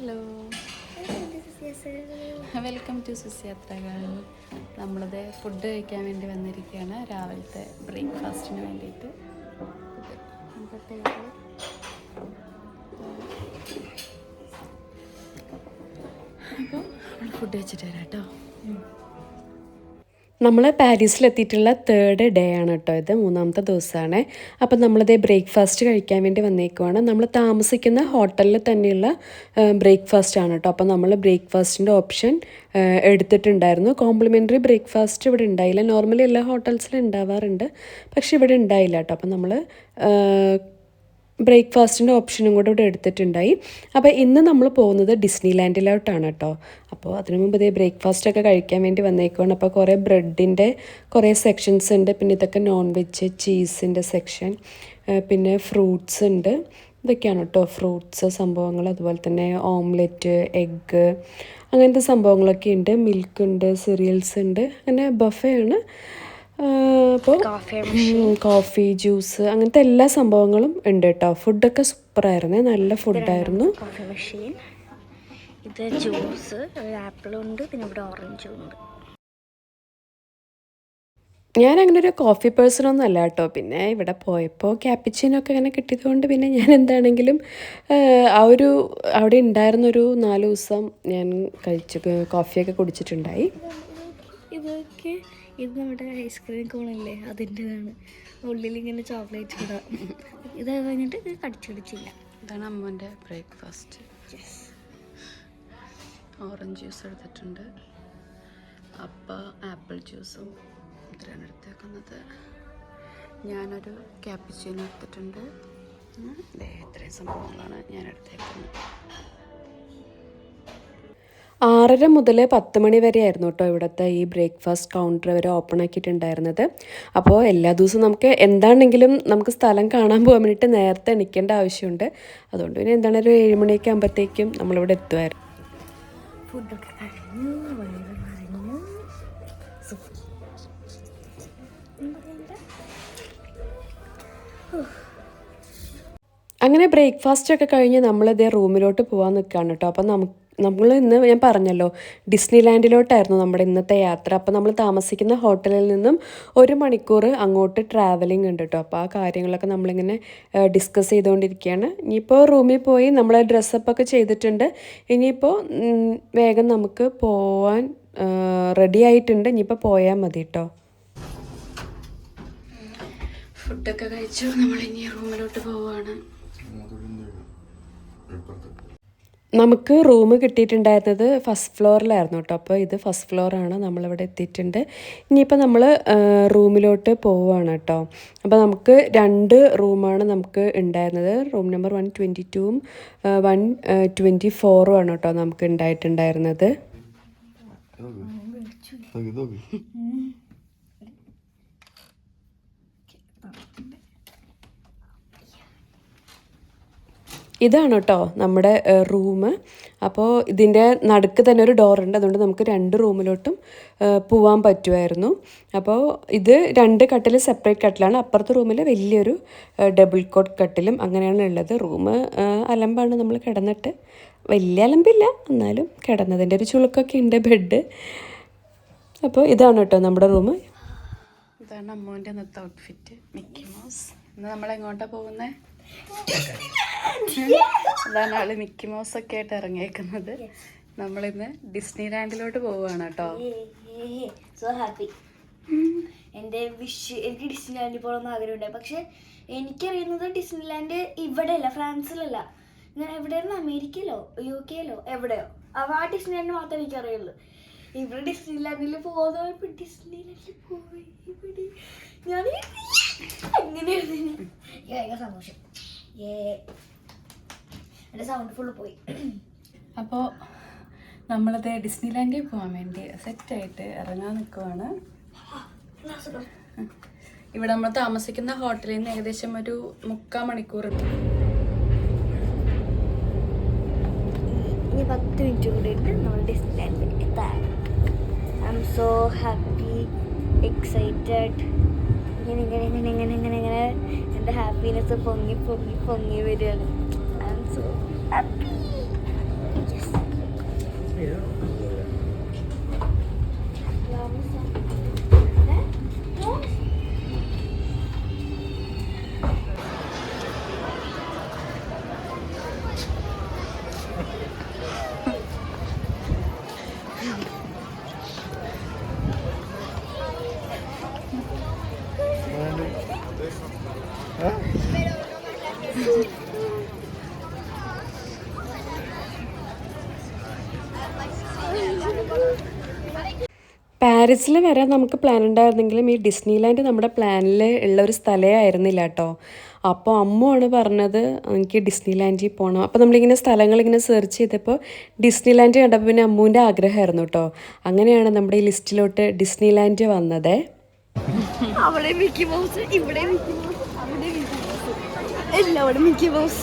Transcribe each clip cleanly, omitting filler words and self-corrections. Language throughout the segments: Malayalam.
Hello, welcome to സുസ്യാത്രകൾ. നമ്മളത് ഫുഡ് കഴിക്കാൻ വേണ്ടി വന്നിരിക്കുകയാണ്. രാവിലത്തെ ബ്രേക്ക്ഫാസ്റ്റിന് വേണ്ടിയിട്ട്. അപ്പോൾ നമ്മൾ ഫുഡ് വെച്ചിട്ട് വരാം കേട്ടോ. നമ്മൾ പാരീസിലെത്തിയിട്ടുള്ള 3rd ഡേ ആണ് കേട്ടോ ഇത്, 3ാമത്തെ ദിവസമാണ്. അപ്പം നമ്മളിത് ബ്രേക്ക്ഫാസ്റ്റ് കഴിക്കാൻ വേണ്ടി വന്നേക്കുവാണ്. നമ്മൾ താമസിക്കുന്ന ഹോട്ടലിൽ തന്നെയുള്ള ബ്രേക്ക്ഫാസ്റ്റ് ആണ് കേട്ടോ. അപ്പം നമ്മൾ ബ്രേക്ക്ഫാസ്റ്റിൻ്റെ ഓപ്ഷൻ എടുത്തിട്ടുണ്ടായിരുന്നു. കോംപ്ലിമെൻ്ററി ബ്രേക്ക്ഫാസ്റ്റ് ഇവിടെ ഉണ്ടായില്ല. നോർമലി എല്ലാ ഹോട്ടൽസിലും ഉണ്ടാവാറുണ്ട്, പക്ഷെ ഇവിടെ ഉണ്ടായില്ല കേട്ടോ. അപ്പം നമ്മൾ ബ്രേക്ക്ഫാസ്റ്റിൻ്റെ ഓപ്ഷനും കൂടെ ഇവിടെ എടുത്തിട്ടുണ്ടായി. അപ്പോൾ ഇന്ന് നമ്മൾ പോകുന്നത് ഡിസ്നി ലാൻഡിലോട്ടാണ് കേട്ടോ. അപ്പോൾ അതിനു മുമ്പ് ഇതേ ബ്രേക്ക്ഫാസ്റ്റൊക്കെ കഴിക്കാൻ വേണ്ടി വന്നേക്കുവാണ്. അപ്പോൾ കുറേ ബ്രെഡിൻ്റെ കുറേ സെക്ഷൻസ് ഉണ്ട്. പിന്നെ ഇതൊക്കെ നോൺ വെജ്, ചീസിൻ്റെ സെക്ഷൻ, പിന്നെ ഫ്രൂട്ട്സ് ഉണ്ട്. ഇതൊക്കെയാണ് കേട്ടോ ഫ്രൂട്ട്സ് സംഭവങ്ങൾ. അതുപോലെ തന്നെ ഓംലെറ്റ്, എഗ്ഗ്, അങ്ങനത്തെ സംഭവങ്ങളൊക്കെ ഉണ്ട്. മിൽക്ക് ഉണ്ട്, സിറിയൽസ് ഉണ്ട്. അങ്ങനെ ബഫേ ആണ്. അപ്പോൾ കോഫി, ജ്യൂസ്, അങ്ങനത്തെ എല്ലാ സംഭവങ്ങളും ഉണ്ട് കേട്ടോ. ഫുഡൊക്കെ സൂപ്പറായിരുന്നു, നല്ല ഫുഡായിരുന്നു. കോഫി മെഷീൻ, ഇത് ജ്യൂസ്, ആപ്പിളുണ്ട്, പിന്നെ ഇവിടെ ഓറഞ്ചും ഉണ്ട്. ഞാൻ അങ്ങനെ ഒരു കോഫി പേഴ്സണൊന്നും അല്ല കേട്ടോ. പിന്നെ ഇവിടെ പോയപ്പോൾ ക്യാപ്പിച്ചിനൊക്കെ അങ്ങനെ കിട്ടിയതുകൊണ്ട് പിന്നെ ഞാൻ എന്താണെങ്കിലും അവിടെ ഉണ്ടായിരുന്നൊരു 4 ദിവസം ഞാൻ കോഫിയൊക്കെ കുടിച്ചിട്ടുണ്ടായി. ഇതൊക്കെ ഇത് നമ്മുടെ ഐസ്ക്രീം കോണില്ലേ, അതിൻ്റെതാണ്. ഉള്ളിലിങ്ങനെ ചോക്ലേറ്റ് ഇടാം. ഇത് കഴിഞ്ഞിട്ട് ഇത് കടിച്ചിടിച്ചില്ല. ഇതാണ് അമ്മൂൻ്റെ ബ്രേക്ക്ഫാസ്റ്റ്. ഓറഞ്ച് ജ്യൂസ് എടുത്തിട്ടുണ്ട്. അപ്പം ആപ്പിൾ ജ്യൂസും ഇത്രയാണ് എടുത്തേക്കുന്നത്. ഞാനൊരു ക്യാപ്പിച്ചിനോ എടുത്തിട്ടുണ്ട്. ഇത്രയും സംഭവങ്ങളാണ് ഞാൻ എടുത്തേക്കുന്നത്. 6:30 മുതൽ 10 മണി വരെ ആയിരുന്നു കേട്ടോ ഇവിടുത്തെ ഈ ബ്രേക്ക്ഫാസ്റ്റ് കൗണ്ടർ വരെ ഓപ്പൺ ആക്കിയിട്ടുണ്ടായിരുന്നത്. അപ്പോൾ എല്ലാ ദിവസവും നമുക്ക് എന്താണെങ്കിലും നമുക്ക് സ്ഥലം കാണാൻ പോകാൻ വേണ്ടിയിട്ട് നേരത്തെ എണീക്കേണ്ട ആവശ്യമുണ്ട്. അതുകൊണ്ട് പിന്നെ എന്താണ് ഒരു 7 മണിയൊക്കെ ആകുമ്പോഴത്തേക്കും നമ്മളിവിടെ എത്തുമായിരുന്നു. ഫുഡൊക്കെ കഴിഞ്ഞു, വയറ് നിറഞ്ഞു. അങ്ങനെ ബ്രേക്ക്ഫാസ്റ്റൊക്കെ കഴിഞ്ഞ് നമ്മളിതേ റൂമിലോട്ട് പോകാൻ നിൽക്കുകയാണ് കേട്ടോ. അപ്പം നമ്മൾ ഇന്ന് ഞാൻ പറഞ്ഞല്ലോ ഡിസ്നി ലാൻഡിലോട്ടായിരുന്നു നമ്മുടെ ഇന്നത്തെ യാത്ര. അപ്പോൾ നമ്മൾ താമസിക്കുന്ന ഹോട്ടലിൽ നിന്നും 1 മണിക്കൂർ അങ്ങോട്ട് ട്രാവലിംഗ് ഉണ്ട് കേട്ടോ. അപ്പോൾ ആ കാര്യങ്ങളൊക്കെ നമ്മളിങ്ങനെ ഡിസ്കസ് ചെയ്തുകൊണ്ടിരിക്കുകയാണ്. ഇനിയിപ്പോൾ റൂമിൽ പോയി നമ്മൾ ഡ്രസ്സപ്പൊക്കെ ചെയ്തിട്ടുണ്ട്. ഇനിയിപ്പോൾ വേഗം നമുക്ക് പോവാൻ റെഡി ആയിട്ടുണ്ട്. ഇനിയിപ്പോൾ പോയാൽ മതി കേട്ടോ. ഫുഡൊക്കെ കഴിച്ചു, നമ്മളിനി റൂമിലോട്ട് പോവുകയാണ്. നമുക്ക് റൂം കിട്ടിയിട്ടുണ്ടായിരുന്നത് ഫസ്റ്റ് ഫ്ലോറിലായിരുന്നു കേട്ടോ. അപ്പോൾ ഇത് ഫസ്റ്റ് ഫ്ലോറാണ്, നമ്മളിവിടെ എത്തിയിട്ടുണ്ട്. ഇനിയിപ്പോൾ നമ്മൾ റൂമിലോട്ട് പോവുകയാണ് കേട്ടോ. അപ്പോൾ നമുക്ക് 2 റൂമാണ് നമുക്ക് ഉണ്ടായിരുന്നത്. റൂം നമ്പർ 122ഉം 124ഉം ആണ് കേട്ടോ നമുക്ക് ഉണ്ടായിട്ടുണ്ടായിരുന്നത്. ഇതാണ് കേട്ടോ നമ്മുടെ റൂം. അപ്പോൾ ഇതിൻ്റെ നടുക്ക് തന്നെ ഒരു ഡോറുണ്ട്, അതുകൊണ്ട് നമുക്ക് 2 റൂമിലോട്ടും പോവാൻ പറ്റുമായിരുന്നു. അപ്പോൾ ഇത് 2 കട്ടിൽ സെപ്പറേറ്റ് കട്ടിലാണ്. അപ്പുറത്തെ റൂമിൽ വലിയൊരു ഡബിൾ കോട്ട് കട്ടിലും അങ്ങനെയാണ് ഉള്ളത്. റൂം അലമ്പാണ്, നമ്മൾ കിടന്നിട്ട് വലിയ അലമ്പില്ല, എന്നാലും കിടന്നതിൻ്റെ ഒരു ചുളുക്കൊക്കെ ഉണ്ട് ബെഡ്. അപ്പോൾ ഇതാണ് കേട്ടോ നമ്മുടെ റൂം. ഇതാണ് അമ്മൂൻ്റെ ഇന്നത്തെ ഔട്ട്ഫിറ്റ്, മിക്കി മൗസ്. ഇന്ന് നമ്മളെങ്ങോട്ടാണ് പോകുന്നത്? അതാണ് ആള് മിക്കി മൗസ് ഒക്കെ ആയിട്ട് ഇറങ്ങിയേക്കുന്നത്. നമ്മളിന്ന് ഡിസ്നി ലാൻഡിലോട്ട് പോവുകയാണ് കേട്ടോ. So happy. എൻ്റെ എനിക്ക് ഡിസ്നി ലാൻഡിൽ പോകണമെന്ന് ആഗ്രഹമുണ്ടായി. പക്ഷെ എനിക്കറിയുന്നത് ഡിസ്നി ലാൻഡ് ഇവിടെയല്ല, ഫ്രാൻസിലല്ല. ഞാൻ എവിടെയായിരുന്നു, അമേരിക്കയിലോ UK എവിടെയോ. അപ്പോൾ ആ ഡിസ്നി ലാൻഡ് മാത്രമേ എനിക്കറിയുള്ളൂ. ഇവിടെ ഡിസ്നി ലാൻഡിൽ പോകുന്നപ്പോൾ ഡിസ്നി ലാൻഡിൽ പോയി ഇവിടെ ഞാൻ എങ്ങനെയായിരുന്നു ഭയങ്കര സന്തോഷം. എൻ്റെ സൗണ്ട് ഫുള്ള് പോയി. അപ്പോൾ നമ്മളത് ഡിസ്നി ലാൻഡിൽ പോകാൻ വേണ്ടി സെറ്റായിട്ട് ഇറങ്ങാൻ നിൽക്കുവാണ്. ഇവിടെ നമ്മൾ താമസിക്കുന്ന ഹോട്ടലിൽ നിന്ന് ഏകദേശം ഒരു 3/4 മണിക്കൂർ ഉണ്ട്. ഇനി 10 മിനിറ്റ് കൂടി ഉണ്ട് നമ്മൾ ഡിസ്നി ലാൻഡിൽ എത്താൻ. I M so happy, excited. ഇങ്ങനെ എൻ്റെ ഹാപ്പിനെസ് പൊങ്ങി വരികയാണ്. I M so happy. പാരീസിൽ വരാൻ നമുക്ക് പ്ലാൻ ഉണ്ടായിരുന്നെങ്കിലും ഈ ഡിസ്നിലാൻഡ് നമ്മുടെ പ്ലാനിൽ ഉള്ള ഒരു സ്ഥലമേ ആയിരുന്നില്ല കേട്ടോ. അപ്പോൾ അമ്മുവാണ് പറഞ്ഞത് എനിക്ക് ഡിസ്നിലാൻഡിൽ പോകണം. അപ്പോൾ നമ്മളിങ്ങനെ സ്ഥലങ്ങളിങ്ങനെ സെർച്ച് ചെയ്തപ്പോൾ ഡിസ്നിലാൻഡ് കണ്ടപ്പോൾ പിന്നെ അമ്മുവിൻ്റെ ആഗ്രഹമായിരുന്നു കേട്ടോ. അങ്ങനെയാണ് നമ്മുടെ ഈ ലിസ്റ്റിലോട്ട് ഡിസ്നിലാൻഡ് വന്നത്. അവിടെ മിക്കി മൗസ്, ഇവിടെ മിക്കി മൗസ്, അവിടെ മിക്കി മൗസ്, എല്ലാവരും മിക്കി മൗസ്.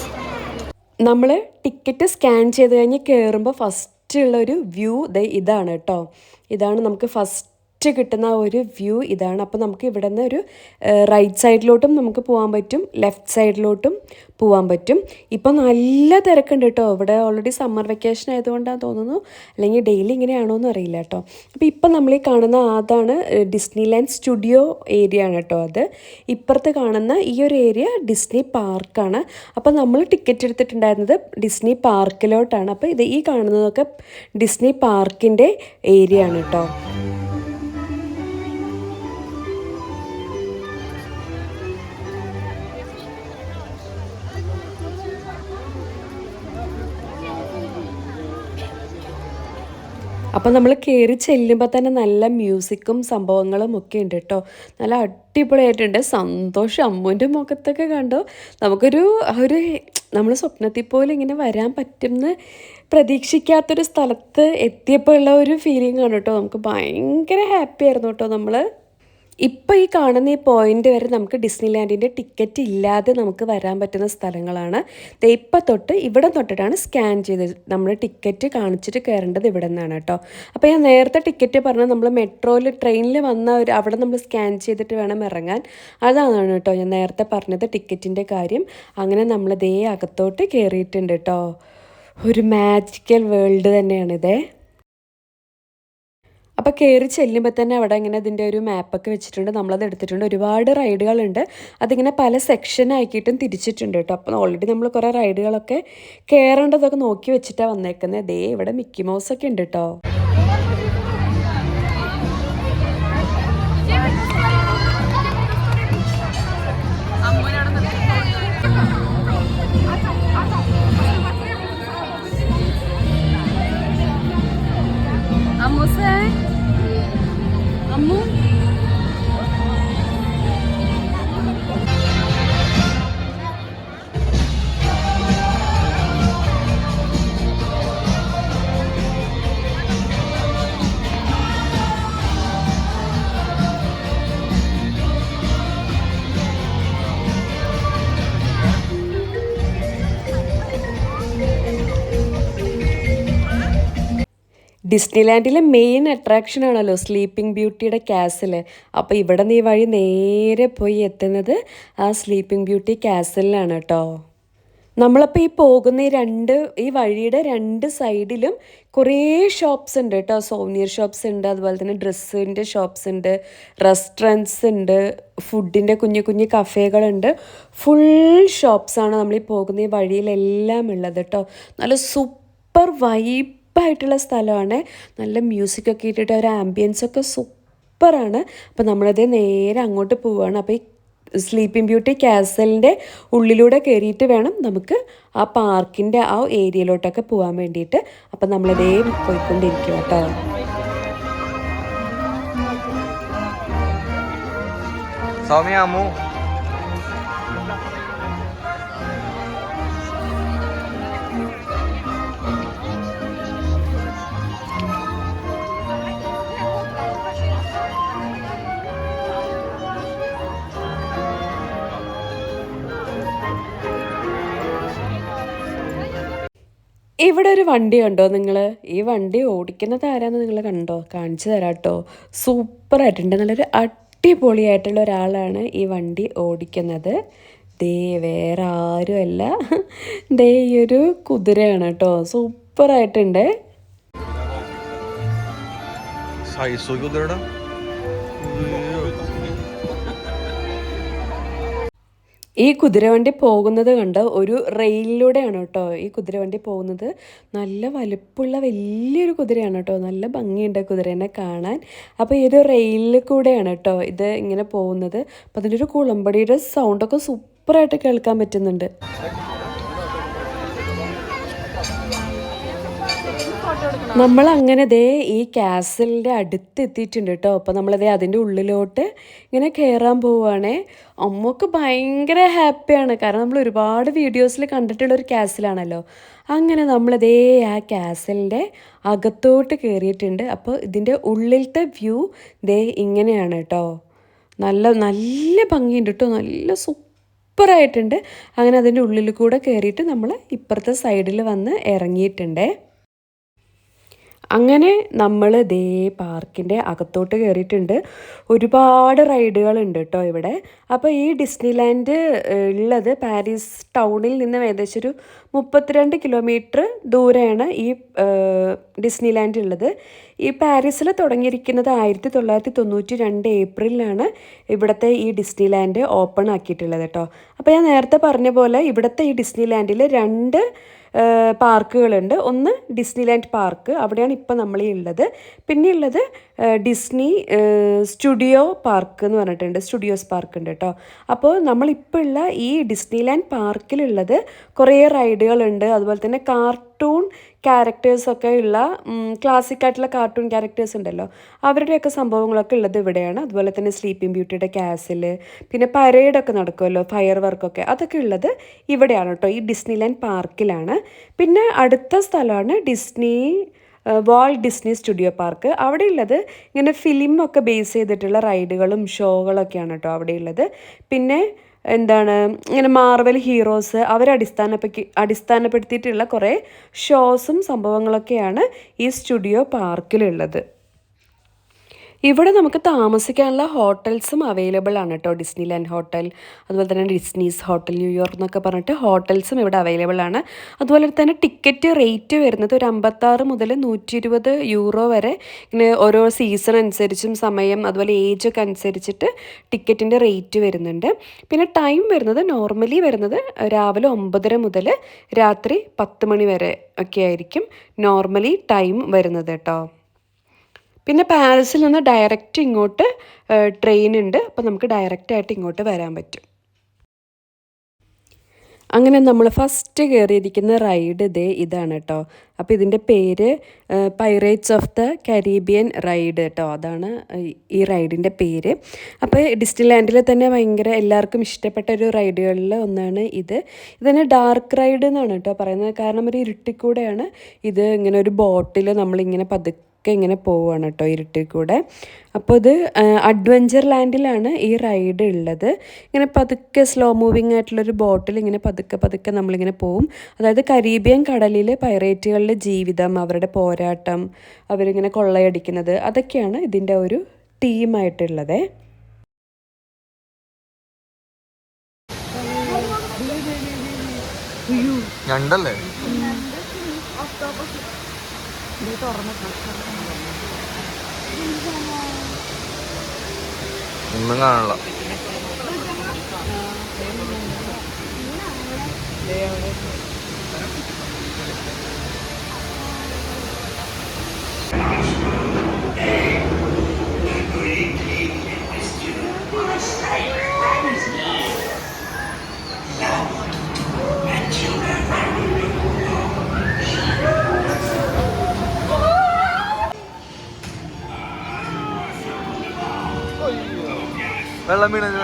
നമ്മൾ ടിക്കറ്റ് സ്കാൻ ചെയ്ത് കഴിഞ്ഞ് കയറുമ്പോൾ ഫസ്റ്റ് ഉള്ളൊരു വ്യൂ ഇതാണ് കേട്ടോ. ഇതാണ് നമുക്ക് ഫസ്റ്റ് കിട്ടുന്ന ഒരു വ്യൂ ഇതാണ്. അപ്പോൾ നമുക്ക് ഇവിടെ നിന്ന് ഒരു റൈറ്റ് സൈഡിലോട്ടും നമുക്ക് പോകാൻ പറ്റും, ലെഫ്റ്റ് സൈഡിലോട്ടും പോകാൻ പറ്റും. ഇപ്പോൾ നല്ല തിരക്കുണ്ട് കേട്ടോ. ഇവിടെ ഓൾറെഡി സമ്മർ വെക്കേഷൻ ആയതുകൊണ്ടാണ് തോന്നുന്നു, അല്ലെങ്കിൽ ഡെയിലി ഇങ്ങനെയാണോ എന്ന് അറിയില്ല കേട്ടോ. അപ്പോൾ ഇപ്പം നമ്മൾ ഈ കാണുന്ന അതാണ് ഡിസ്നിലാൻഡ് സ്റ്റുഡിയോ ഏരിയ ആണ് കേട്ടോ. അത് ഇപ്പുറത്ത് കാണുന്ന ഈ ഒരു ഏരിയ ഡിസ്നി പാർക്കാണ്. അപ്പോൾ നമ്മൾ ടിക്കറ്റ് എടുത്തിട്ടുണ്ടായിരുന്നത് ഡിസ്നി പാർക്കിലോട്ടാണ്. അപ്പോൾ ഇത് ഈ കാണുന്നതൊക്കെ ഡിസ്നി പാർക്കിൻ്റെ ഏരിയ ആണ് കേട്ടോ. അപ്പോൾ നമ്മൾ കയറി ചെല്ലുമ്പോൾ തന്നെ നല്ല മ്യൂസിക്കും സംഭവങ്ങളും ഒക്കെ ഉണ്ട് കേട്ടോ. നല്ല അടിപൊളിയായിട്ടുണ്ട്. സന്തോഷം അമ്മുവിൻ്റെ മുഖത്തൊക്കെ കണ്ടോ. നമുക്കൊരു നമ്മൾ സ്വപ്നത്തിൽ പോലും ഇങ്ങനെ വരാൻ പറ്റുമെന്ന് പ്രതീക്ഷിക്കാത്തൊരു സ്ഥലത്ത് എത്തിയപ്പോൾ ഉള്ള ഒരു ഫീലിംഗ് ആണ് കേട്ടോ. നമുക്ക് ഭയങ്കര ഹാപ്പി ആയിരുന്നു കേട്ടോ. നമ്മൾ ഇപ്പോൾ ഈ കാണുന്ന ഈ പോയിന്റ് വരെ നമുക്ക് ഡിസ്നിലാൻഡിൻ്റെ ടിക്കറ്റ് ഇല്ലാതെ നമുക്ക് വരാൻ പറ്റുന്ന സ്ഥലങ്ങളാണ്. ഇപ്പം തൊട്ട് ഇവിടെ തൊട്ടിട്ടാണ് സ്കാൻ ചെയ്ത് നമ്മൾ ടിക്കറ്റ് കാണിച്ചിട്ട് കയറേണ്ടത് ഇവിടെ നിന്നാണ് കേട്ടോ. അപ്പോൾ ഞാൻ നേരത്തെ ടിക്കറ്റ് പറഞ്ഞാൽ നമ്മൾ മെട്രോയിൽ ട്രെയിനിൽ വന്ന അവിടെ നമ്മൾ സ്കാൻ ചെയ്തിട്ട് വേണം ഇറങ്ങാൻ. അതാണ് കേട്ടോ ഞാൻ നേരത്തെ പറഞ്ഞത് ടിക്കറ്റിൻ്റെ കാര്യം. അങ്ങനെ നമ്മൾ ദേ അകത്തോട്ട് കയറിയിട്ടുണ്ട് കേട്ടോ. ഒരു മാജിക്കൽ വേൾഡ് തന്നെയാണിതേ. അപ്പോൾ കയറി ചെല്ലുമ്പോൾ തന്നെ അവിടെ ഇങ്ങനെ ഇതിൻ്റെ ഒരു മാപ്പൊക്കെ വെച്ചിട്ടുണ്ട്. നമ്മളത് എടുത്തിട്ടുണ്ട്. ഒരുപാട് റൈഡുകളുണ്ട്. അതിങ്ങനെ പല സെക്ഷൻ ആക്കിയിട്ടും തിരിച്ചിട്ടുണ്ട് കേട്ടോ. അപ്പോൾ ഓൾറെഡി നമ്മൾ കുറേ റൈഡുകളൊക്കെ കയറേണ്ടതൊക്കെ നോക്കി വെച്ചിട്ടാണ് വന്നേക്കുന്നത്. ദേ ഇവിടെ മിക്കി മൗസൊക്കെ ഉണ്ട് കേട്ടോ. ഡിസ്നിലാൻഡിലെ മെയിൻ അട്രാക്ഷൻ ആണല്ലോ സ്ലീപ്പിംഗ് ബ്യൂട്ടിയുടെ കാസിൽ. അപ്പോൾ ഇവിടെ നിന്ന് ഈ വഴി നേരെ പോയി എത്തുന്നത് ആ സ്ലീപ്പിംഗ് ബ്യൂട്ടി കാസിലാണ് കേട്ടോ. നമ്മളപ്പോൾ ഈ പോകുന്ന ഈ വഴിയുടെ രണ്ട് സൈഡിലും കുറേ ഷോപ്സ് ഉണ്ട് കേട്ടോ. സോവനിയർ ഷോപ്സ് ഉണ്ട്, അതുപോലെ തന്നെ ഡ്രസ്സിൻ്റെ ഷോപ്സ് ഉണ്ട്, റെസ്റ്റോറൻറ്റ്സ് ഉണ്ട്, ഫുഡിൻ്റെ കുഞ്ഞു കുഞ്ഞു കഫേകളുണ്ട്. ഫുൾ ഷോപ്സാണ് നമ്മൾ ഈ പോകുന്ന ഈ വഴിയിലെല്ലാം ഉള്ളത് കേട്ടോ. നല്ല സൂപ്പർ വൈബായിട്ടുള്ള സ്ഥലമാണ്. നല്ല മ്യൂസിക്കൊക്കെ ഇട്ടിട്ട് ഒരു ആംബിയൻസൊക്കെ സൂപ്പറാണ്. അപ്പോൾ നമ്മളത് നേരെ അങ്ങോട്ട് പോവുകയാണ്. അപ്പോൾ ഈ സ്ലീപ്പിംഗ് ബ്യൂട്ടി കാസലിൻ്റെ ഉള്ളിലൂടെ കയറിയിട്ട് വേണം നമുക്ക് ആ പാർക്കിൻ്റെ ആ ഏരിയയിലോട്ടൊക്കെ പോകാൻ വേണ്ടിയിട്ട്. അപ്പം നമ്മളതേ പോയിക്കൊണ്ടിരിക്കും കേട്ടോ. സൗമ്യാമു ഇവിടെ ഒരു വണ്ടി കണ്ടോ നിങ്ങൾ? ഈ വണ്ടി ഓടിക്കുന്നത് ആരാന്ന് നിങ്ങൾ കണ്ടോ? കാണിച്ചു തരാം കേട്ടോ. സൂപ്പറായിട്ടുണ്ട്. നല്ലൊരു അടിപൊളിയായിട്ടുള്ള ഒരാളാണ് ഈ വണ്ടി ഓടിക്കുന്നത്. ദേ വേറെ ആരുമല്ല, ദേ ഈ ഒരു കുതിരയാണ് കേട്ടോ. സൂപ്പറായിട്ടുണ്ട്. ഈ കുതിരവണ്ടി പോകുന്നത് കണ്ട് ഒരു റെയിലിലൂടെയാണ് കേട്ടോ ഈ കുതിരവണ്ടി പോകുന്നത്. നല്ല വലുപ്പമുള്ള വലിയൊരു കുതിരയാണ് കേട്ടോ. നല്ല ഭംഗിയുണ്ട് കുതിരേനെ കാണാൻ. അപ്പോൾ ഈ ഒരു റെയിലിൽ കൂടെയാണ് കേട്ടോ ഇത് ഇങ്ങനെ പോകുന്നത്. അപ്പോൾ അതിൻ്റെ ഒരു കുളമ്പടിയുടെ സൗണ്ടൊക്കെ സൂപ്പറായിട്ട് കേൾക്കാൻ പറ്റുന്നുണ്ട്. നമ്മൾ അങ്ങനെ ദേ ഈ കാസലിൻ്റെ അടുത്ത് എത്തിയിട്ടുണ്ട് കേട്ടോ. അപ്പോൾ നമ്മളിതേ അതിൻ്റെ ഉള്ളിലോട്ട് ഇങ്ങനെ കയറാൻ പോവുകയാണേ. അമ്മക്ക് ഭയങ്കര ഹാപ്പിയാണ്, കാരണം നമ്മൾ ഒരുപാട് വീഡിയോസിൽ കണ്ടിട്ടുള്ളൊരു കാസലാണല്ലോ. അങ്ങനെ നമ്മളിതേ ആ കാസലിൻ്റെ അകത്തോട്ട് കയറിയിട്ടുണ്ട്. അപ്പോൾ ഇതിൻ്റെ ഉള്ളിലത്തെ വ്യൂ ദേ ഇങ്ങനെയാണ് കേട്ടോ. നല്ല നല്ല ഭംഗിയുണ്ട് കേട്ടോ, നല്ല സൂപ്പറായിട്ടുണ്ട്. അങ്ങനെ അതിൻ്റെ ഉള്ളിൽ കൂടെ കയറിയിട്ട് നമ്മൾ ഇപ്പുറത്തെ സൈഡിൽ വന്ന് ഇറങ്ങിയിട്ടുണ്ടേ. അങ്ങനെ നമ്മൾ ദേ പാർക്കിൻ്റെ അകത്തോട്ട് കയറിയിട്ടുണ്ട്. ഒരുപാട് റൈഡുകളുണ്ട് കേട്ടോ ഇവിടെ. അപ്പോൾ ഈ ഡിസ്നിലാൻഡ് ഉള്ളത് പാരീസ് ടൗണിൽ നിന്ന് ഏകദേശം ഒരു 32 കിലോമീറ്റർ ദൂരെയാണ് ഈ ഡിസ്നിലാൻഡ് ഉള്ളത്. ഈ പാരീസിൽ തുടങ്ങിയിരിക്കുന്നത് 1992 ഏപ്രിലിലാണ് ഇവിടുത്തെ ഈ ഡിസ്നിലാൻഡ് ഓപ്പൺ ആക്കിയിട്ടുള്ളത് കേട്ടോ. അപ്പോൾ ഞാൻ നേരത്തെ പറഞ്ഞ പോലെ ഇവിടുത്തെ ഈ ഡിസ്നിലാൻഡിൽ 2 പാർക്കുകളുണ്ട്. ഒന്ന് ഡിസ്നിലാൻഡ് പാർക്ക്, അവിടെയാണ് ഇപ്പോൾ നമ്മൾ ഉള്ളത്. പിന്നെ ഉള്ളത് ഡിസ്നി സ്റ്റുഡിയോ പാർക്ക് എന്ന് പറഞ്ഞിട്ടുണ്ട്, സ്റ്റുഡിയോസ് പാർക്ക് ഉണ്ട് കേട്ടോ. അപ്പോൾ നമ്മളിപ്പോൾ ഉള്ള ഈ ഡിസ്നിലാൻഡ് പാർക്കിലുള്ളത് കുറേ റൈഡുകളുണ്ട്. അതുപോലെ തന്നെ കാർട്ടൂൺ ക്യാരക്ടേഴ്സൊക്കെ ഉള്ള ക്ലാസിക് ആയിട്ടുള്ള കാർട്ടൂൺ ക്യാരക്ടേഴ്സ് ഉണ്ടല്ലോ, അവരുടെയൊക്കെ സംഭവങ്ങളൊക്കെ ഉള്ളത് ഇവിടെയാണ്. അതുപോലെ തന്നെ സ്ലീപ്പിംഗ് ബ്യൂട്ടിയുടെ കാസിൽ, പിന്നെ പരേഡൊക്കെ നടക്കുമല്ലോ, ഫയർ വർക്കൊക്കെ, അതൊക്കെ ഉള്ളത് ഇവിടെയാണ് കേട്ടോ, ഈ ഡിസ്നിലാൻഡ് പാർക്കിലാണ്. പിന്നെ അടുത്ത സ്ഥലമാണ് വാൾട്ട് ഡിസ്നി സ്റ്റുഡിയോ പാർക്ക്. അവിടെ ഉള്ളത് ഇങ്ങനെ ഫിലിമൊക്കെ ബേസ് ചെയ്തിട്ടുള്ള റൈഡുകളും ഷോകളൊക്കെയാണ് കേട്ടോ അവിടെയുള്ളത്. പിന്നെ എന്താണ് ഇങ്ങനെ മാർവൽ ഹീറോസ് അവരെ അടിസ്ഥാനപ്പെടുത്തിയിട്ടുള്ള കുറേ ഷോസും സംഭവങ്ങളൊക്കെയാണ് ഈ സ്റ്റുഡിയോ പാർക്കിലുള്ളത്. ഇവിടെ നമുക്ക് താമസിക്കാനുള്ള ഹോട്ടൽസും അവൈലബിൾ ആണ് കേട്ടോ. ഡിസ്നിലാൻഡ് ഹോട്ടൽ, അതുപോലെ തന്നെ ഡിസ്നീസ് ഹോട്ടൽ ന്യൂയോർക്ക് എന്നൊക്കെ പറഞ്ഞിട്ട് ഹോട്ടൽസും ഇവിടെ അവൈലബിൾ ആണ്. അതുപോലെ തന്നെ ടിക്കറ്റ് റേറ്റ് വരുന്നത് ഒരു 56 മുതൽ 120 യൂറോ വരെ, ഇങ്ങനെ ഓരോ സീസൺ അനുസരിച്ചും സമയം അതുപോലെ ഏജൊക്കെ അനുസരിച്ചിട്ട് ടിക്കറ്റിൻ്റെ റേറ്റ് വരുന്നുണ്ട്. പിന്നെ ടൈം വരുന്നത് നോർമലി വരുന്നത് രാവിലെ 9:30 മുതൽ രാത്രി 10 മണി വരെ ഒക്കെ ആയിരിക്കും നോർമലി ടൈം വരുന്നത് കേട്ടോ. പിന്നെ പാരീസിൽ നിന്ന് ഡയറക്റ്റ് ഇങ്ങോട്ട് ട്രെയിൻ ഉണ്ട്. അപ്പോൾ നമുക്ക് ഡയറക്റ്റായിട്ട് ഇങ്ങോട്ട് വരാൻ പറ്റും. അങ്ങനെ നമ്മൾ ഫസ്റ്റ് കയറിയിരിക്കുന്ന റൈഡ് ഇതാണ് കേട്ടോ. അപ്പോൾ ഇതിൻ്റെ പേര് pirates of the Caribbean ride കേട്ടോ, അതാണ് ഈ റൈഡിൻ്റെ പേര്. അപ്പോൾ ഡിസ്നിലാൻഡിൽ തന്നെ ഭയങ്കര എല്ലാവർക്കും ഇഷ്ടപ്പെട്ട ഒരു റൈഡുകളിൽ ഒന്നാണ് ഇത്. ഇതിന് ഡാർക്ക് റൈഡ് എന്നാണ് കേട്ടോ പറയുന്നത്, കാരണം ഒരു ഇരുട്ടിക്കൂടെയാണ് ഇത്. ഇങ്ങനെ ഒരു ബോട്ടിൽ നമ്മളിങ്ങനെ പതുക്കെ ഇങ്ങനെ പോവുകയാണ് കേട്ടോ ഇരുട്ടിൽ കൂടെ. അപ്പോൾ ഇത് അഡ്വഞ്ചർ ലാൻഡിലാണ് ഈ റൈഡ് ഉള്ളത്. ഇങ്ങനെ പതുക്കെ സ്ലോ മൂവിങ് ആയിട്ടുള്ളൊരു ബോട്ടിൽ ഇങ്ങനെ പതുക്കെ നമ്മളിങ്ങനെ പോവും. അതായത് കരീബിയൻ കടലിൽ പൈറേറ്റുകളുടെ ജീവിതം, അവരുടെ പോരാട്ടം, അവരിങ്ങനെ കൊള്ളയടിക്കുന്നത്, അതൊക്കെയാണ് ഇതിൻ്റെ ഒരു തീമായിട്ടുള്ളത്. ഞണ്ടല്ലേ ഒന്നും കാണില്ല. വെള്ളം വീണത്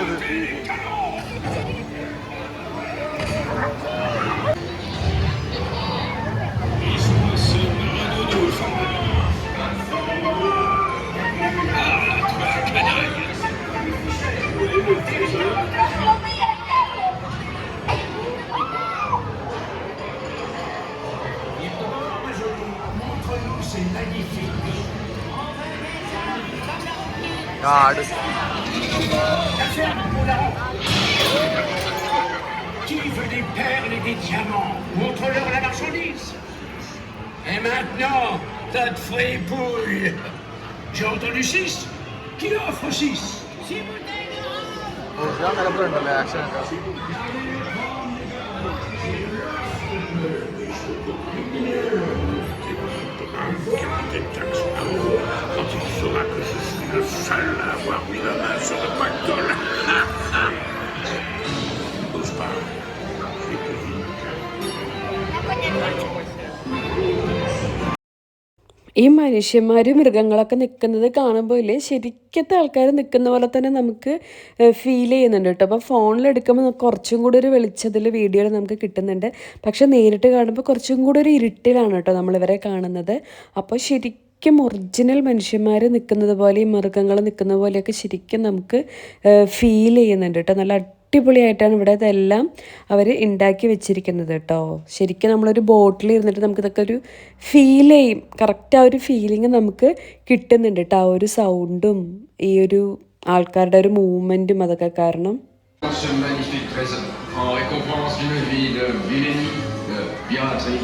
കാട്. Qui veut des perles et des diamants? Montre-leur la marchandise. Et maintenant, tas de fripouille. J'ai entendu 6. Qui offre 6? 6 നിലപ്പുണ്ടല്ലേ ആക്ഷൻ quand il saura que je suis le seul à avoir mis la main sur le pactole. Bouge pas. Je te dis. ഈ മനുഷ്യന്മാരും മൃഗങ്ങളൊക്കെ നിൽക്കുന്നത് കാണുമ്പോൾ ഇല്ലേ ശരിക്കത്തെ ആൾക്കാർ നിൽക്കുന്ന പോലെ തന്നെ നമുക്ക് ഫീൽ ചെയ്യുന്നുണ്ട് കേട്ടോ. അപ്പോൾ ഫോണിലെടുക്കുമ്പോൾ കുറച്ചും കൂടി ഒരു വെളിച്ചത്തിൽ വീഡിയോയിൽ നമുക്ക് കിട്ടുന്നുണ്ട്. പക്ഷെ നേരിട്ട് കാണുമ്പോൾ കുറച്ചും കൂടി ഒരു ഇരുട്ടിലാണ് കേട്ടോ നമ്മളിവരെ കാണുന്നത്. അപ്പോൾ ശരിക്കും ഒറിജിനൽ മനുഷ്യന്മാർ നിൽക്കുന്നത് പോലെയും മൃഗങ്ങൾ നിൽക്കുന്ന പോലെയൊക്കെ ശരിക്കും നമുക്ക് ഫീൽ ചെയ്യുന്നുണ്ട് കേട്ടോ. നല്ല അടിപൊളിയായിട്ടാണ് ഇവിടെ ഇതെല്ലാം അവർ ഉണ്ടാക്കി വെച്ചിരിക്കുന്നത് കേട്ടോ. ശരിക്കും നമ്മളൊരു ബോട്ടിൽ ഇരുന്നിട്ട് നമുക്കിതൊക്കെ ഒരു ഫീൽ ചെയ്യും. കറക്റ്റ് ആ ഒരു ഫീലിംഗ് നമുക്ക് കിട്ടുന്നുണ്ട് കേട്ടോ. ആ ഒരു സൗണ്ടും ഈ ഒരു ആൾക്കാരുടെ ഒരു മൂവ്മെൻറ്റും അതൊക്കെ കാരണം. Ce magnifique trésor en récompense d'une vie de vilainie, de piraterie.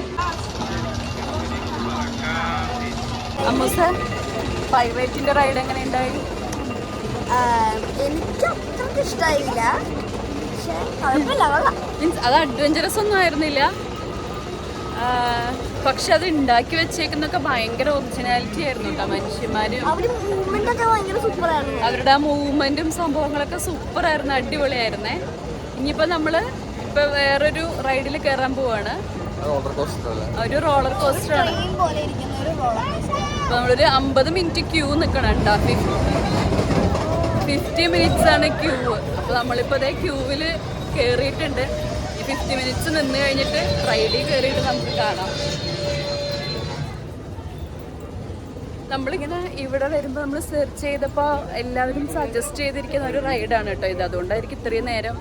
പൈറേറ്റിന്റെ റൈഡ് എങ്ങനെ ഉണ്ടായി? എനിക്ക് അത്രയ്ക്ക് ഇഷ്ടമായില്ല, പക്ഷെ കുഴപ്പമില്ല, കൊള്ളാം. മീൻസ് അത് അഡ്വഞ്ചറസ് ഒന്നും ആയിരുന്നില്ല, പക്ഷെ അത് ഉണ്ടാക്കി വെച്ചേക്കുന്നൊക്കെ ഭയങ്കര ഒറിജിനാലിറ്റി ആയിരുന്നു കേട്ടോ. മനുഷ്യന്മാരും അവരുടെ ആ മൂവ്മെന്റും സംഭവങ്ങളൊക്കെ സൂപ്പർ ആയിരുന്നു, അടിപൊളിയായിരുന്നേ. ഇനിയിപ്പോ നമ്മള് ഇപ്പൊ വേറൊരു റൈഡിൽ കയറാൻ പോവാണ്. ഒരു റോളർ കോസ്റ്റർ ആണ്. നമ്മളൊരു 50 മിനിറ്റ് ക്യൂ നിൽക്കണം കേട്ടോ. 50 മിനിറ്റ്സ് ആണ് ക്യൂ. അപ്പോൾ നമ്മളിപ്പോൾ അതേ ക്യൂവിൽ കയറിയിട്ടുണ്ട്. ഈ 50 മിനിറ്റ്സ് നിന്ന് കഴിഞ്ഞിട്ട് റൈഡിൽ കയറിയിട്ട് നമുക്ക് കാണാം. നമ്മളിങ്ങനെ ഇവിടെ വരുമ്പോൾ നമ്മൾ സെർച്ച് ചെയ്തപ്പോൾ എല്ലാവരും സജസ്റ്റ് ചെയ്തിരിക്കുന്ന ഒരു റൈഡാണ് കേട്ടോ ഇത്. അതുകൊണ്ടായിരിക്കും ഇത്രയും നേരം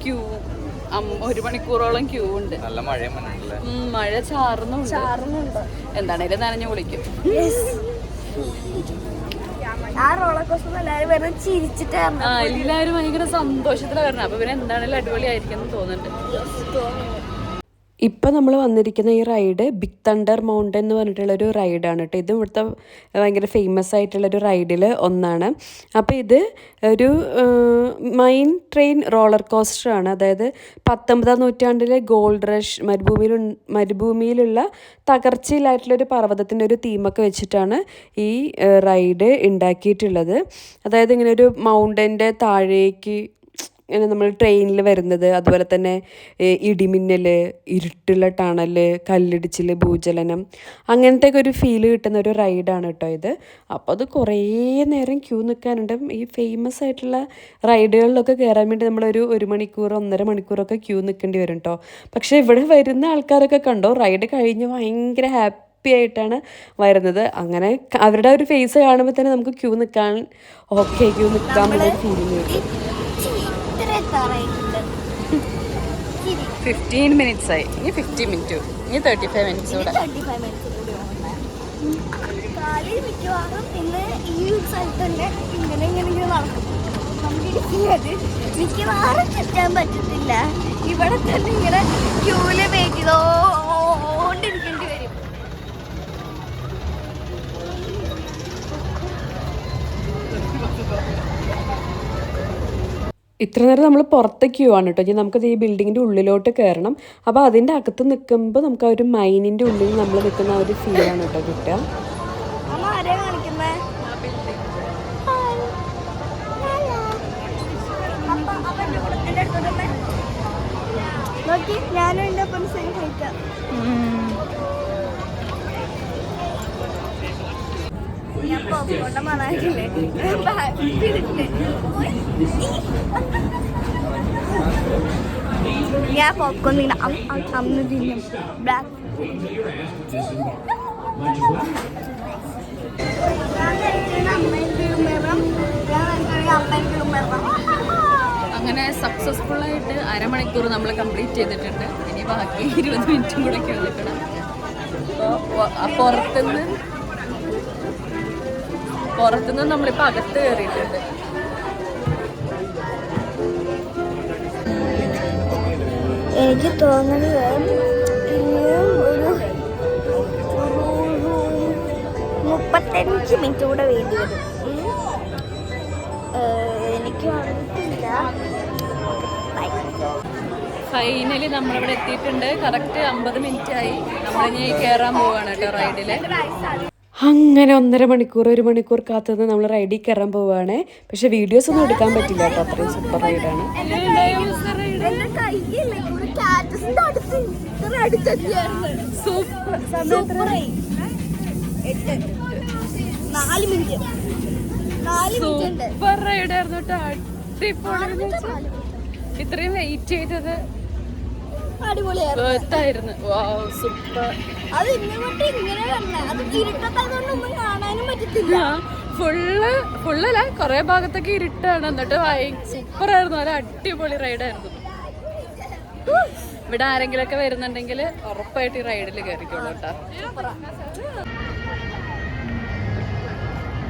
ക്യൂ, 1 മണിക്കൂറോളം ക്യൂ ഉണ്ട്. നല്ല മഴ ചാറുന്നുണ്ട്. എന്താണേലും നനഞ്ഞു കുളിക്കും. ആ റോളർ കോസ്റ്റർ എല്ലാവരും ചിരിച്ചിട്ടായിരുന്നു. എല്ലാവരും ഭയങ്കര സന്തോഷത്തിലാണ് വരണം. അപ്പൊ പിന്നെ എന്താണേലും അടിപൊളിയായിരിക്കും എന്ന് തോന്നുന്നുണ്ട്. ഇപ്പം നമ്മൾ വന്നിരിക്കുന്ന ഈ റൈഡ് ബിഗ് തണ്ടർ മൗണ്ടൻ എന്ന് പറഞ്ഞിട്ടുള്ളൊരു റൈഡാണ് കേട്ടോ. ഇതും ഇവിടുത്തെ ഭയങ്കര ഫേമസ് ആയിട്ടുള്ളൊരു റൈഡിൽ ഒന്നാണ്. അപ്പോൾ ഇത് ഒരു മൈൻ ട്രെയിൻ റോളർ കോസ്റ്ററാണ്. അതായത് 19ാം നൂറ്റാണ്ടിലെ ഗോൾഡ് റഷ് മരുഭൂമിയിലുള്ള തകർച്ചയിലായിട്ടുള്ളൊരു പർവ്വതത്തിൻ്റെ ഒരു തീമൊക്കെ വെച്ചിട്ടാണ് ഈ റൈഡ് ഉണ്ടാക്കിയിട്ടുള്ളത്. അതായത് ഇങ്ങനെ ഒരു മൗണ്ടൻ്റെ താഴേക്ക് ഇങ്ങനെ നമ്മൾ ട്രെയിനിൽ വരുന്നത്, അതുപോലെ തന്നെ ഇടിമിന്നൽ, ഇരുട്ടുള്ള ടണൽ, കല്ലിടിച്ചിൽ, ഭൂചലനം, അങ്ങനത്തെ ഒരു ഫീല് കിട്ടുന്ന ഒരു റൈഡാണ് കേട്ടോ ഇത്. അപ്പോൾ അത് കുറേ നേരം ക്യൂ നിൽക്കാനുണ്ട്. ഈ ഫേമസ് ആയിട്ടുള്ള റൈഡുകളിലൊക്കെ കയറാൻ വേണ്ടി നമ്മളൊരു 1 മണിക്കൂർ 1.5 മണിക്കൂറൊക്കെ ക്യൂ നിൽക്കേണ്ടി വരും കേട്ടോ. പക്ഷേ ഇവിടെ വരുന്ന ആൾക്കാരൊക്കെ കണ്ടോ, റൈഡ് കഴിഞ്ഞ് ഭയങ്കര ഹാപ്പി ആയിട്ടാണ് വരുന്നത്. അങ്ങനെ അവരുടെ ഒരു ഫേസ് കാണുമ്പോൾ തന്നെ നമുക്ക് ക്യൂ നിൽക്കാൻ ക്യൂ നിൽക്കാമെന്നൊരു ഫീലിംഗ് കിട്ടും. 15 മിനിറ്റ്സ് ആയി. ഇനി 50 മിനിറ്റ്, ഇനി 35 മിനിറ്റ്സ് കൂടെ. മിക്കവാറും ഇന്ന് ഈ ഒരു സ്ഥലത്ത് തന്നെ ഇങ്ങനെ നടക്കും. മിക്കവാറും ചുറ്റാൻ പറ്റത്തില്ല. ഇവിടെ തന്നെ ഇങ്ങനെ ക്യൂല് വെയിറ്റ് ചെയ്തോണ്ടിരിക്കേണ്ടി വരും. ഇത്ര നേരം നമ്മൾ പുറത്തെ ക്യൂ ആണ് കേട്ടോ. ഇനി നമുക്കത് ഈ ബിൽഡിങ്ങിൻ്റെ ഉള്ളിലോട്ട് കയറണം. അപ്പോൾ അതിൻ്റെ അകത്ത് നിൽക്കുമ്പോൾ നമുക്ക് ആ ഒരു മൈനിൻ്റെ ഉള്ളിൽ നമ്മൾ നിൽക്കുന്ന ആ ഒരു ഫീലാണ് കേട്ടോ കിട്ടുക. ഞാനും എൻ്റെ ഒപ്പം സെയിം കഴിക്കാം. ഞാൻ പോപ്കോണ്ട മണാക്കില്ലേ, ഞാൻ പോപ്കോൺ അന്ന് തിന്നും. ബ്ലാക്ക് അങ്ങനെ സക്സസ്ഫുള്ളായിട്ട് 1/2 മണിക്കൂർ നമ്മൾ കംപ്ലീറ്റ് ചെയ്തിട്ടുണ്ട്. ഇനി ബാക്കി 20 മിനിറ്റും കൂടെ നിൽക്കണം. അപ്പോൾ പുറത്തുനിന്ന് നമ്മളിപ്പോൾ അകത്ത് കയറിയിട്ടുണ്ട്. എനിക്ക് തോന്നുന്നത് ഒരു 35 മിനിറ്റ് കൂടെ വേണ്ടി വരും. എനിക്ക് അറിയത്തില്ല. ഫൈനലി നമ്മളിവിടെ എത്തിയിട്ടുണ്ട്. കറക്റ്റ് 50 മിനിറ്റ് ആയി. നമ്മളിനി കയറാൻ പോവുകയാണ് കേട്ടോ റൈഡിൽ. അങ്ങനെ 1.5 മണിക്കൂർ 1 മണിക്കൂർ കാത്തുനിന്ന് നമ്മൾ റൈഡിൽ കയറാൻ പോവുകയാണ്. പക്ഷെ വീഡിയോസ് ഒന്നും എടുക്കാൻ പറ്റില്ല കേട്ടോ, അത്രയും സൂപ്പർ റൈഡാണ്. 4 മിനിറ്റ് ഉണ്ട്. സൂപ്പർ റൈഡ് ആയിരുന്നു കേട്ടോ. അടിപൊളി. ഇത്രയും വെയിറ്റ് ചെയ്തത് അടിപൊളിയായിരുന്നു. സൂപ്പർ. അത് ഇങ്ങോട്ട് ഇങ്ങനെ വരണ അത് ഇരുട്ടത്തായതുകൊണ്ടൊന്നും കാണാനും പറ്റത്തില്ല. ഫുള്ളല്ല, കൊറേ ഭാഗത്തൊക്കെ ഇരുട്ടാണ്. എന്നിട്ട് സൂപ്പർ ആയിരുന്നു. നല്ല അടിപൊളി റൈഡായിരുന്നു. ഇവിടെ ആരെങ്കിലും ഒക്കെ വരുന്നുണ്ടെങ്കിൽ ഉറപ്പായിട്ട് ഈ റൈഡിൽ കയറിക്കോളൂ കേട്ടോ.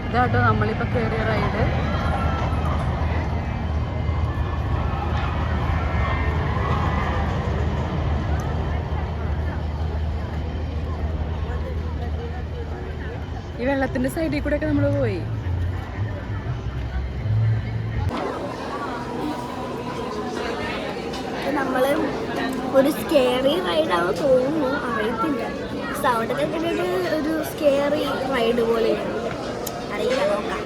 ഇതാട്ടോ നമ്മളിപ്പോ കയറിയ റൈഡ്. ഈ വെള്ളത്തിന്റെ സൈഡിൽ കൂടെ ഒക്കെ നമ്മൾ പോയി. നമ്മള് ഒരു സ്കേറി റൈഡാണെന്ന് തോന്നുന്നു, അറിയത്തില്ല. സൗണ്ടൊക്കെ കേട്ടിട്ട് ഒരു സ്കേറി റൈഡ് പോലെയാണ്, അറിയില്ല, നോക്കാം.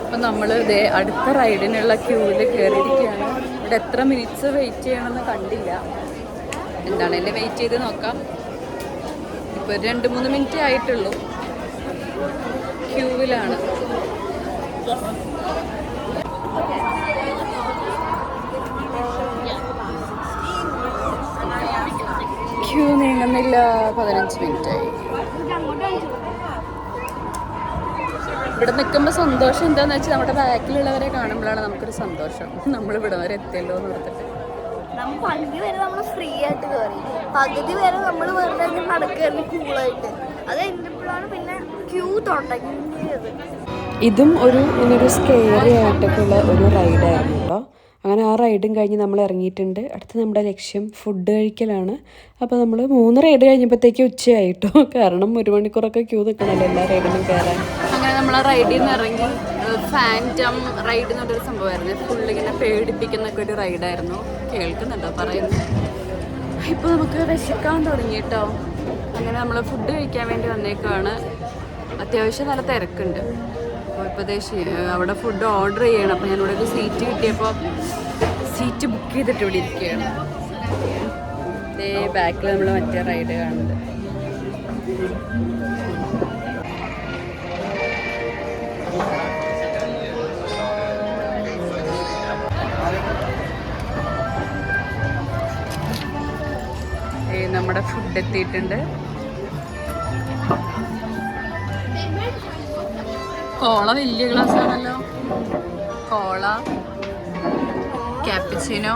അപ്പം നമ്മൾ ഇതേ അടുത്ത റൈഡിനുള്ള ക്യൂവിൽ കയറിയിരിക്കുകയാണ്. ഇവിടെ എത്ര മിനിറ്റ്സ് വെയിറ്റ് ചെയ്യണമെന്ന് കണ്ടില്ല. എന്താണേലും വെയിറ്റ് ചെയ്ത് നോക്കാം. ഇപ്പോൾ 2-3 മിനിറ്റ് ആയിട്ടുള്ളൂ. ക്യൂവിലാണ്. ക്യൂ നീങ്ങുന്നില്ല. 15 മിനിറ്റായി. ഇവിടെ നിൽക്കുമ്പോൾ സന്തോഷം എന്താണെന്ന് വെച്ചാൽ നമ്മുടെ ബാക്കിലുള്ളവരെ കാണുമ്പോഴാണ് നമുക്കൊരു സന്തോഷം. നമ്മൾ ഇവിടെ വരെ എത്തിയല്ലോ എന്ന് ഓർത്തിട്ട്. പകുതി വരെ നമ്മൾ ഫ്രീ ആയിട്ട് കയറി, പകുതി വരെ നമ്മൾ വെറുതെ നടക്കുകയായിരുന്നു കൂളായിട്ട്. അത് കഴിഞ്ഞപ്പോഴാണ് പിന്നെ ക്യൂ തുടങ്ങിയത്. ഇതും ഇങ്ങനൊരു സ്കെയറി ആയിട്ടൊക്കെയുള്ള ഒരു റൈഡായിരുന്നു കേട്ടോ. അങ്ങനെ ആ റൈഡും കഴിഞ്ഞ് നമ്മൾ ഇറങ്ങിയിട്ടുണ്ട്. അടുത്ത് നമ്മുടെ ലക്ഷ്യം ഫുഡ് കഴിക്കലാണ്. അപ്പോൾ നമ്മൾ 3 റൈഡ് കഴിഞ്ഞപ്പോഴത്തേക്ക് ഉച്ചയായിട്ടോ. കാരണം 1 മണിക്കൂറൊക്കെ ക്യൂ നിൽക്കണമല്ലോ എല്ലാ റൈഡിനും കയറാൻ. അങ്ങനെ നമ്മൾ ആ റൈഡിൽ നിന്ന് ഇറങ്ങി. ഫാൻറ്റം റൈഡ് എന്ന് പറഞ്ഞൊരു സംഭവമായിരുന്നു. ഫുള്ളിങ്ങനെ പേടിപ്പിക്കുന്നൊക്കെ ഒരു റൈഡായിരുന്നു. കേൾക്കുന്നുണ്ടോ പറയുന്നത്? ഇപ്പോൾ നമുക്ക് വിശക്കാൻ തുടങ്ങി കേട്ടോ. അങ്ങനെ നമ്മൾ ഫുഡ് കഴിക്കാൻ വേണ്ടി വന്നേക്കുവാണ്. അത്യാവശ്യം നല്ല തിരക്കുണ്ട്. അപ്പോൾ ഇപ്പോൾ അവിടെ ഫുഡ് ഓർഡർ ചെയ്യണം. അപ്പോൾ ഞാനിവിടെ ഒരു സീറ്റ് കിട്ടിയപ്പോൾ സീറ്റ് ബുക്ക് ചെയ്തിട്ട് ഇവിടെ ഇരിക്കുകയാണ്. ബാക്കിൽ നമ്മൾ മറ്റേ റൈഡ് കാണുന്നത്. നമ്മുടെ ഫുഡ് എത്തിയിട്ടുണ്ട്. കോള വലിയ ഗ്ലാസ് ആണല്ലോ. Cola, cappuccino.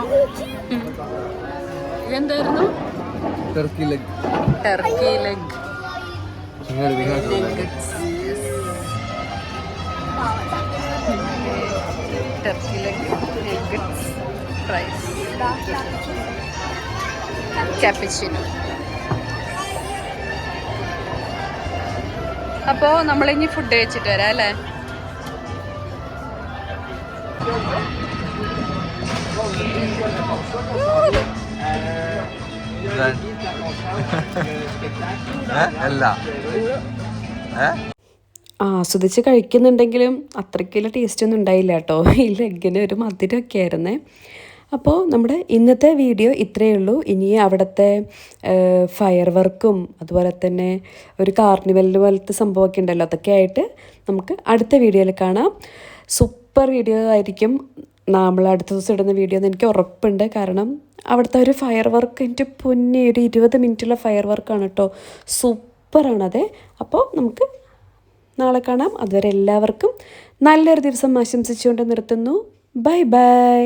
ഇതെന്തായിരുന്നു? Turkey leg. Turkey leg. Turkey leg, nuggets, fries, cappuccino. അപ്പോൾ നമ്മളിനി ഫുഡ് കഴിച്ചിട്ട് വരാം അല്ലേ? അല്ല ആസ്വദിച്ച് കഴിക്കുന്നുണ്ടെങ്കിലും അത്രയ്ക്കുള്ള ടേസ്റ്റ് ഒന്നും ഉണ്ടായില്ല കേട്ടോ. ഈ ലെഗിന് ഒരു മധുരമൊക്കെ ആയിരുന്നേ. അപ്പോൾ നമ്മുടെ ഇന്നത്തെ വീഡിയോ ഇത്രയേ ഉള്ളൂ. ഇനി അവിടുത്തെ ഫയർ വർക്കും അതുപോലെ തന്നെ ഒരു കാർണിവൽ പോലത്തെ സംഭവമൊക്കെ ഉണ്ടല്ലോ, അതൊക്കെ ആയിട്ട് നമുക്ക് അടുത്ത വീഡിയോയിൽ കാണാം. സൂപ്പർ വീഡിയോ ആയിരിക്കും നമ്മൾ അടുത്ത ദിവസം ഇടുന്ന വീഡിയോ എന്ന് എനിക്ക് ഉറപ്പുണ്ട്. കാരണം അവിടുത്തെ ഒരു ഫയർ വർക്ക് എൻ്റെ പൊന്നെ, ഒരു 20 മിനിറ്റുള്ള ഫയർ വർക്കാണ് കേട്ടോ. സൂപ്പറാണത്. അപ്പോൾ നമുക്ക് നാളെ കാണാം. അതുവരെ എല്ലാവർക്കും നല്ലൊരു ദിവസം ആശംസിച്ചുകൊണ്ട് നിർത്തുന്നു. Bye bye.